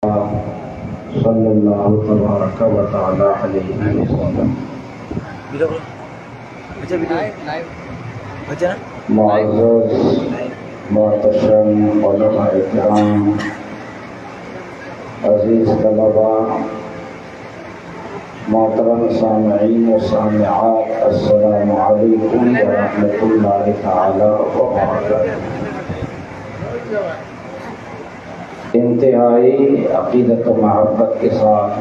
صلی اللہ تبارک و تعالی علیہ وسلم۔ معزز محتشم علماء کرام، عزیز طلباء، محترم سامعین و سامعات، السلام علیکم ورحمۃ اللہ تعالی وبرکاتہ۔ انتہائی عقیدت و محبت کے ساتھ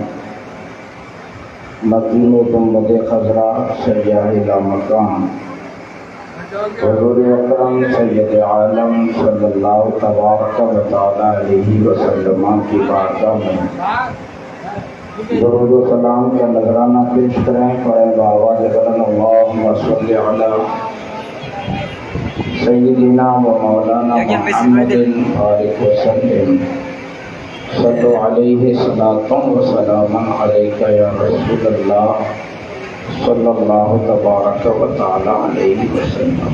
مدین و گنبد خضرا سیاح لامکان حضور اکرم سید عالم صلی اللہ تبارک و تعالی علیہ وسلم کی بارگاہ میں درود و سلام کا نذرانہ پیش کریں۔ پڑھیں بآواز بلند اللہم صلی علی سیدنا و مولانا محمد بارک وسلم، صلو علیہ صلاۃ و سلام علیک یا رسول اللہ صلی اللہ تبارک و تعالی علیہ وسلم۔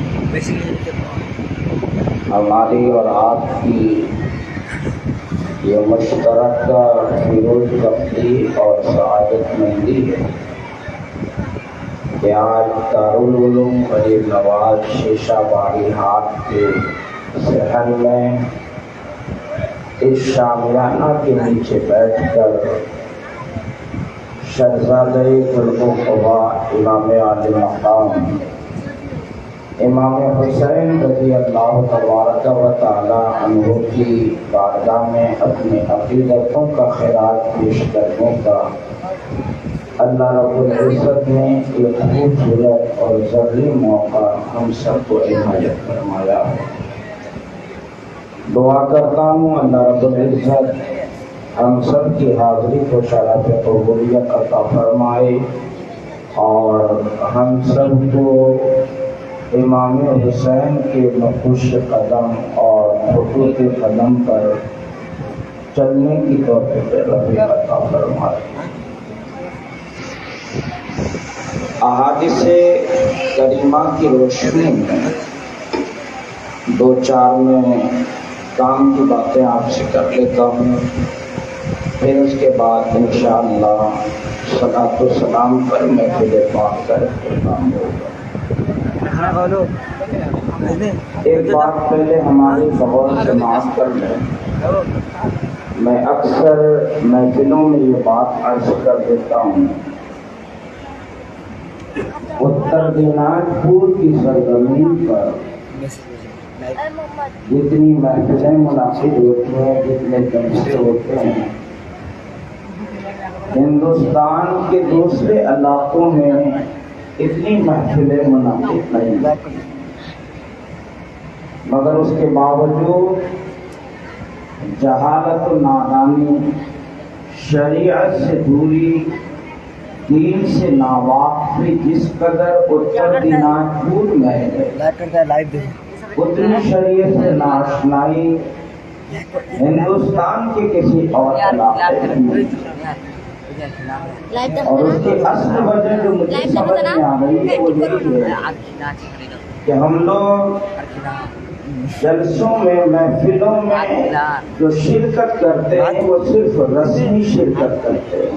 ہماری اور آپ کی یہ مشترکہ فیروز بختی اور سعادت مندی ہے کہ آج دارالعلوم غریب نواز شیشہ باغی ہاتھ کے صحن میں اس شامیانہ کے نیچے بیٹھ کر شہزادہ قلوبِ امام عالی مقام امام حسین رضی اللہ تبارک و تعالی عنہ کی بارگاہ میں اپنی عقیدتوں کا خراج پیش کرنے کا اللہ رب العزت نے ایک خوبصورت اور ذری موقع ہم سب کو عنایت فرمایا ہے۔ دعا کرتا ہوں اللہ رب العزت ہم سب کی حاضری کو شرف قبولیت عطا فرمائے اور ہم سب کو امام حسین کے نقش قدم اور خطوط قدم پر چلنے کی توفیق رفیع عطا فرمائے۔ احادیث کریمہ کی روشنی میں دو چار میں کام کی باتیں آپ سے کر لیتا ہوں، پھر اس کے بعد انشاءاللہ صلاۃ و سلام پر محفل پاک کا اختتام ہوگا۔ ایک بات پہلے ہماری غور سے معاف کر لیں، میں اکثر محفلوں میں یہ بات عرض کر دیتا ہوں، اتر دیناج پور کی سرزمین پر جتنی محفلیں منعقد ہوتی ہیں، جتنے جلسے ہوتے ہیں، ہندوستان کے دوسرے علاقوں میں اتنی محفلیں منعقد نہیں، مگر اس کے باوجود جہالت و نادانی، شریعت سے دوری، دین سے ناواقفی جس قدر اتر دیناج پور میں ہے، اتنی شریعت سے ناشنائی ہندوستان کے کسی اور علاقے میں، اور اس کی اصل وجہ جو مجھے سمجھ میں آ رہی ہے وہ یہی ہے کہ ہم لوگ جلسوں میں، محفلوں میں جو شرکت کرتے ہیں وہ صرف رسمی شرکت کرتے ہیں۔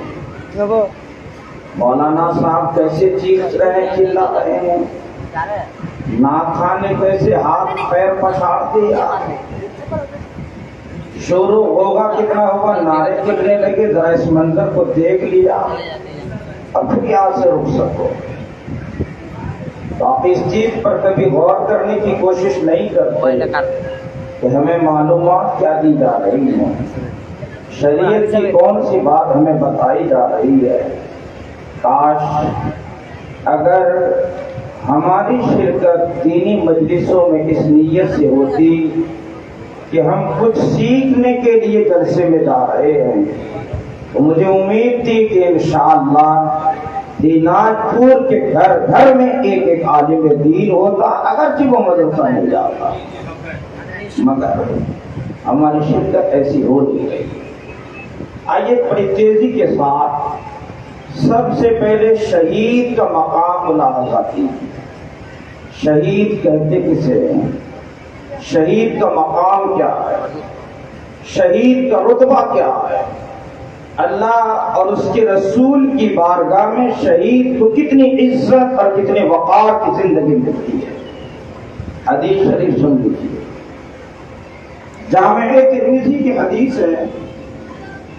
مولانا صاحب کیسے چیخ رہے ہیں، چلا رہے ہیں، ناخواہ نے کیسے ہاتھ پیر پچھاڑ دیا، شروع ہوگا کتنا ہوگا، نعرے چلنے لگے، ذرا اس منظر کو دیکھ لیا، اب پھر یہاں سے رک سکو۔ تو آپ اس چیز پر کبھی غور کرنے کی کوشش نہیں کرتے کہ ہمیں معلومات کیا دی جا رہی ہیں، شریعت کی کون سی بات ہمیں بتائی جا رہی ہے۔ کاش اگر ہماری شرکت دینی مجلسوں میں اس نیت سے ہوتی کہ ہم کچھ سیکھنے کے لیے جلسے میں جا رہے ہیں، تو مجھے امید تھی کہ انشاءاللہ دیناج پور کے گھر گھر میں ایک ایک عالم دین ہوتا، اگرچہ وہ مدرسہ نہیں جاتا، مگر ہماری شرکت ایسی ہو نہیں رہی۔ آئیے بڑی تیزی کے ساتھ سب سے پہلے شہید کا مقام ملاحظہ کیجیے۔ شہید کہتے کسے ہیں؟ شہید کا مقام کیا ہے؟ شہید کا رتبہ کیا ہے؟ اللہ اور اس کے رسول کی بارگاہ میں شہید کو کتنی عزت اور کتنے وقار کی زندگی ملتی ہے. حدیث شریف سن لیجیے. جامع ترمذی کی حدیث ہے.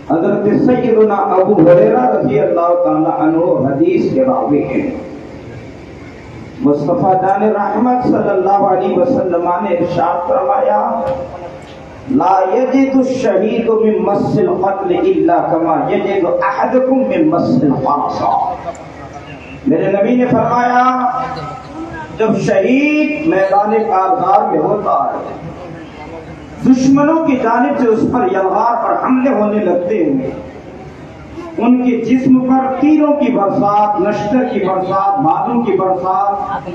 حضرت سیدنا ابو ہریرہ رضی اللہ تعالی عنہ حدیث کے راوی ہیں. مصطفیٰ جان رحمت صلی اللہ علیہ وسلم نے ارشاد فرمایا لا یجد الشہید من مس القتل الا کما یجد احدکم من مس الفرس. میرے نبی نے فرمایا جب شہید میدان کارزار میں ہوتا ہے دشمنوں کی جانب سے اس پر یلغار پر حملے ہونے لگتے ہیں, ان کے جسم پر تیروں کی برسات, نشتر کی برسات, بھالوں کی برسات,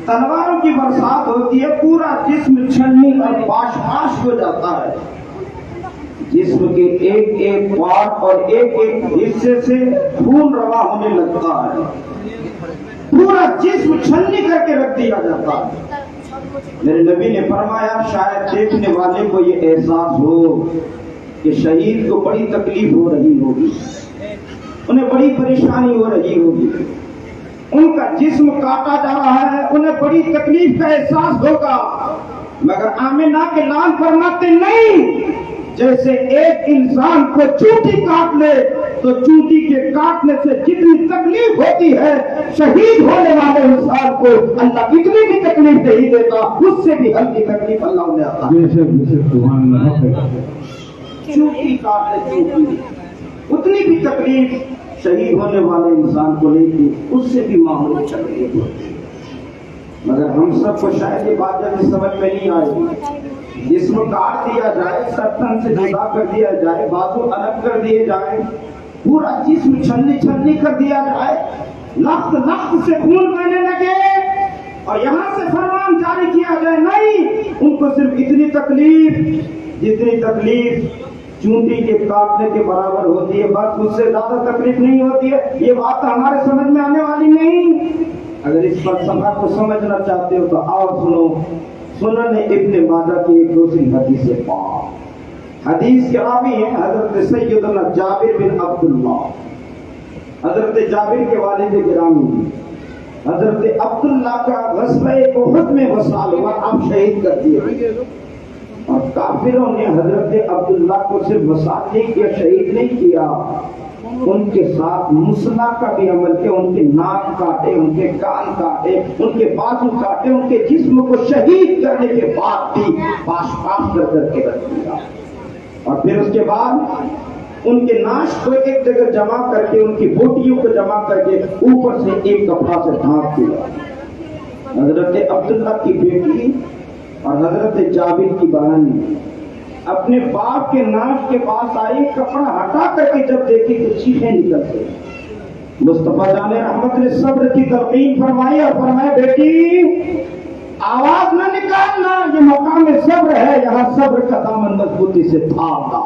تلواروں کی برسات ہوتی ہے, پورا جسم چھلنی اور پاش پاش ہو جاتا ہے. جسم کے ایک ایک پارٹ اور ایک ایک حصے سے خون روا ہونے لگتا ہے, پورا جسم چھلنی کر کے رکھ دیا جاتا ہے. میرے نبی نے فرمایا شاید دیکھنے والے کو یہ احساس ہو کہ شہید کو بڑی تکلیف ہو رہی ہوگی, انہیں بڑی پریشانی ہو رہی ہوگی, ان کا جسم کاٹا جا رہا ہے, انہیں بڑی تکلیف کا احساس ہوگا. مگر آمنہ کے لال فرماتے نہیں, جیسے ایک انسان کو چونٹی کاٹ لے تو چونٹی کے کاٹنے سے جتنی تکلیف ہوتی ہے شہید ہونے والے انسان کو اللہ اتنی بھی تکلیف نہیں دیتا, اس سے بھی ہلکی تکلیف اللہ نے عطا. چونٹی کاٹ لے چونٹی, اتنی بھی تکلیف شہید ہونے والے انسان کو نہیں تھی, اس سے بھی معمولی تکلیف ہوتی. مگر ہم سب کو شاید یہ بات جب سمجھ میں نہیں آئی. جسم کاٹ دیا جائے, سر تن سے جدا کر دیا جائے, بازو الگ کر دیے جائے, پورا جسم چھلنی چھلنی کر دیا جائے, لخت لخت سے خون بہنے لگے اور یہاں سے فرمان جاری کیا جائے نہیں, ان کو صرف اتنی تکلیف جتنی تکلیف چونٹی کے کاٹنے کے برابر ہوتی ہے, بس اس سے زیادہ تکلیف نہیں ہوتی ہے. یہ بات ہمارے سمجھ میں آنے والی نہیں. اگر اس فلسفہ کو سمجھنا چاہتے ہو تو اور سنو. سنن ابن ماجہ کی ایک دوسری حدیث پاک, حدیث کے راوی ہیں حضرت سیدنا جابر بن عبداللہ. حضرت جابر کے والد گرامی حضرت عبداللہ کا غزوہ احد میں وصال ہوا, آپ شہید کر دیے گئے. اور کافروں نے حضرت عبداللہ کو صرف وصال نہیں کیا, شہید نہیں کیا, ان کے ساتھ مسلح کا بھی عمل کیا. ان کے ناک کاٹے, ان کے کان کاٹے, ان کے بازو کاٹے, ان کے جسم کو شہید کرنے کے بعد بھی پاش پاش کر کے رکھ دیا. اور پھر اس کے بعد ان کے ناش کو ایک جگہ جمع کر کے, ان کی بوٹیوں کو جمع کر کے اوپر سے ایک کپڑا سے ڈھانپ دیا. حضرت عبداللہ کی بیٹی اور حضرت جابر کی بہن اپنے باپ کے ناش کے پاس آئی, کپڑا ہٹا کر کے جب دیکھی تو چیخیں نکل گئی. مصطفیٰ جان رحمت نے صبر کی تلقین فرمائی اور فرمایا بیٹی آواز نہ نکالنا, یہ مقام صبر ہے, یہاں صبر کا دامن مضبوطی سے تھام لا.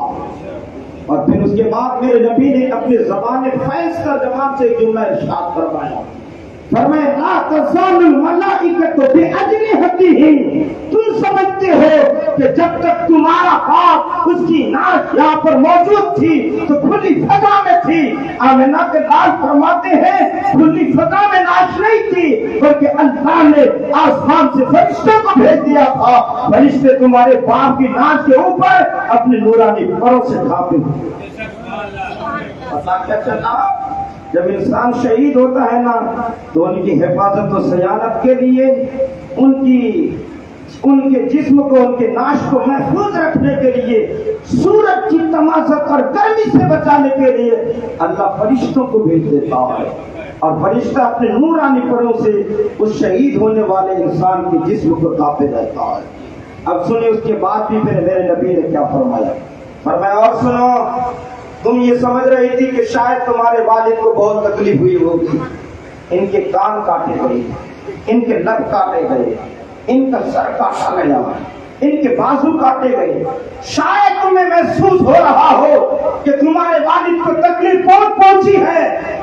اور پھر اس کے بعد میرے نبی نے اپنے زبان فیض کا زبان سے جملہ ارشاد فرمایا, فرمایا لا تزال الملائکۃ بأجنحتہم. تم سمجھتے ہو کہ جب تک تمہارا باپ اس کی ناش یہاں پر موجود تھی تو کھلی فضا میں تھی. آمنہ کے لال فرماتے ہیں کھلی فضا میں ناش نہیں تھی, بلکہ اللہ نے آسمان سے فرشتوں کو بھیج دیا تھا. فرشتے تمہارے باپ کی ناش کے اوپر اپنے نورانی پروں سے ڈھانپے. پتا کیا چلا, جب انسان شہید ہوتا ہے نا تو ان کی حفاظت و سیانت کے لیے, ان کے جسم کو, ان کے ناش کو محفوظ رکھنے کے لیے, سورج کی تمازت اور گرمی سے بچانے کے لیے اللہ فرشتوں کو بھیج دیتا ہے. اور فرشتہ اپنے نورانی پروں سے اس شہید ہونے والے انسان کے جسم کو ڈھانپے رہتا ہے. اب سنیں اس کے بعد بھی پھر میرے نبی نے کیا فرمایا. فرمایا اور سنو, تم یہ سمجھ رہی تھی کہ شاید تمہارے والد کو بہت تکلیف ہوئی ہوگی, ان کے کان کاٹے گئے, ان کے لب کاٹے گئے, ان کا سر کاٹا گیا, ان کے بازو کاٹے گئے. شاید تمہیں محسوس ہو رہا ہو کہ تمہارے والد کو تکلیف بہت پہنچی ہے,